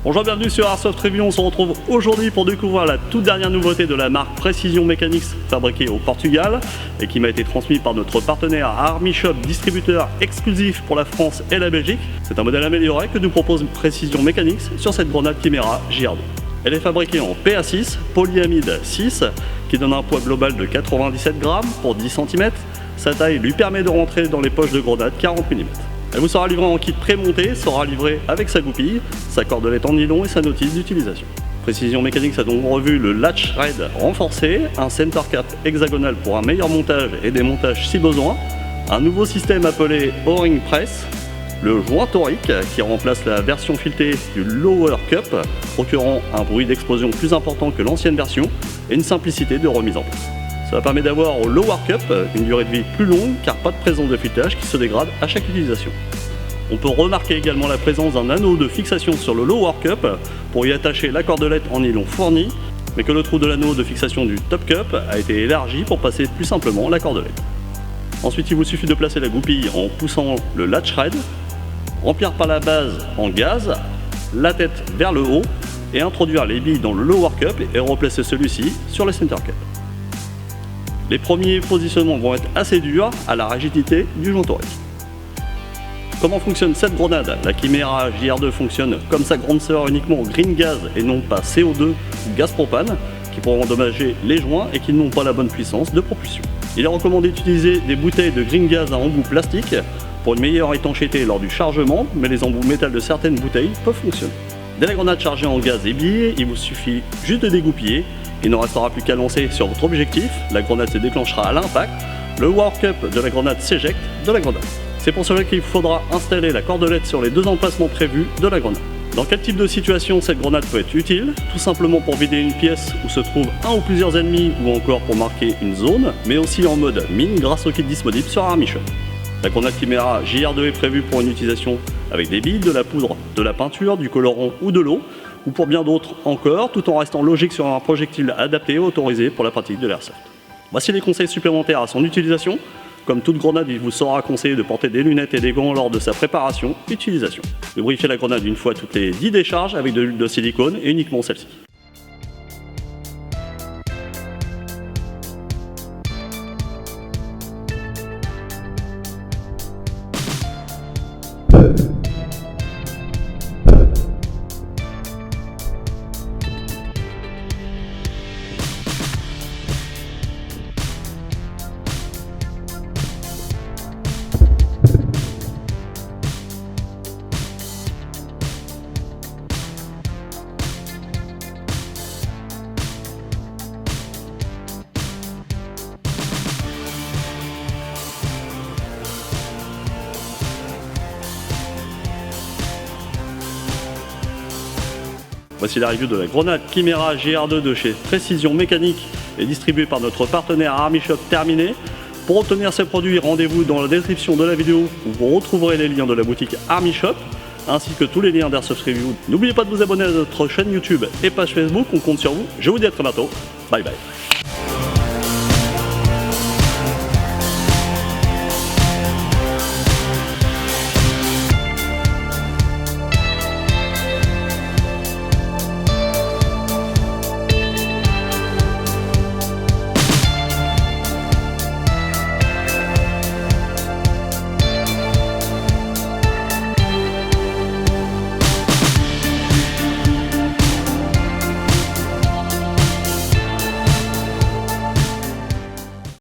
Bonjour, bienvenue sur Airsoft Review. On se retrouve aujourd'hui pour découvrir la toute dernière nouveauté de la marque Precision Mechanics, fabriquée au Portugal et qui m'a été transmise par notre partenaire Army Shop, distributeur exclusif pour la France et la Belgique. C'est un modèle amélioré que nous propose Precision Mechanics sur cette grenade Chimera JR2. Elle est fabriquée en PA6, polyamide 6, qui donne un poids global de 97 grammes pour 10 cm. Sa taille lui permet de rentrer dans les poches de grenade 40 mm. Elle vous sera livrée en kit pré-monté, sera livrée avec sa goupille, sa cordelette en nylon et sa notice d'utilisation. Precision Mechanics a donc revu le latch thread renforcé, un center cap hexagonal pour un meilleur montage et démontage si besoin, un nouveau système appelé O-ring press, le joint torique qui remplace la version filetée du lower cup, procurant un bruit d'explosion plus important que l'ancienne version et une simplicité de remise en place. Cela permet d'avoir au lower cup une durée de vie plus longue car pas de présence de filetage qui se dégrade à chaque utilisation. On peut remarquer également la présence d'un anneau de fixation sur le lower cup pour y attacher la cordelette en nylon fourni, mais que le trou de l'anneau de fixation du top cup a été élargi pour passer plus simplement la cordelette. Ensuite, il vous suffit de placer la goupille en poussant le latch thread, remplir par la base en gaz, la tête vers le haut et introduire les billes dans le lower cup et replacer celui-ci sur le center cup. Les premiers positionnements vont être assez durs à la rigidité du joint torique. Comment fonctionne cette grenade? La Chimera JR2 fonctionne comme sa grande sœur uniquement au green gas et non pas CO2 ou gaz propane qui pourront endommager les joints et qui n'ont pas la bonne puissance de propulsion. Il est recommandé d'utiliser des bouteilles de green gas à embout plastique pour une meilleure étanchéité lors du chargement, mais les embouts métal de certaines bouteilles peuvent fonctionner. Dès la grenade chargée en gaz et billes, il vous suffit juste de dégoupiller. Il ne restera plus qu'à lancer sur votre objectif, la grenade se déclenchera à l'impact, le war cup de la grenade s'éjecte de la grenade. C'est pour cela qu'il faudra installer la cordelette sur les deux emplacements prévus de la grenade. Dans quel type de situation cette grenade peut être utile? Tout simplement pour vider une pièce où se trouvent un ou plusieurs ennemis ou encore pour marquer une zone, mais aussi en mode mine grâce au kit disponible sur Army Shop. La grenade Chimera JR2 est prévue pour une utilisation avec des billes, de la poudre, de la peinture, du colorant ou de l'eau, ou pour bien d'autres encore, tout en restant logique sur un projectile adapté et autorisé pour la pratique de l'airsoft. Voici les conseils supplémentaires à son utilisation. Comme toute grenade, il vous sera conseillé de porter des lunettes et des gants lors de sa préparation et utilisation. Lubrifiez la grenade une fois toutes les 10 décharges avec de l'huile de silicone et uniquement celle-ci. Voici la review de la grenade Chimera JR2 de chez Precision Mechanics et distribuée par notre partenaire Army Shop terminée. Pour obtenir ces produits, rendez-vous dans la description de la vidéo où vous retrouverez les liens de la boutique Army Shop ainsi que tous les liens d'Airsoft Review. N'oubliez pas de vous abonner à notre chaîne YouTube et page Facebook, on compte sur vous. Je vous dis à très bientôt. Bye bye.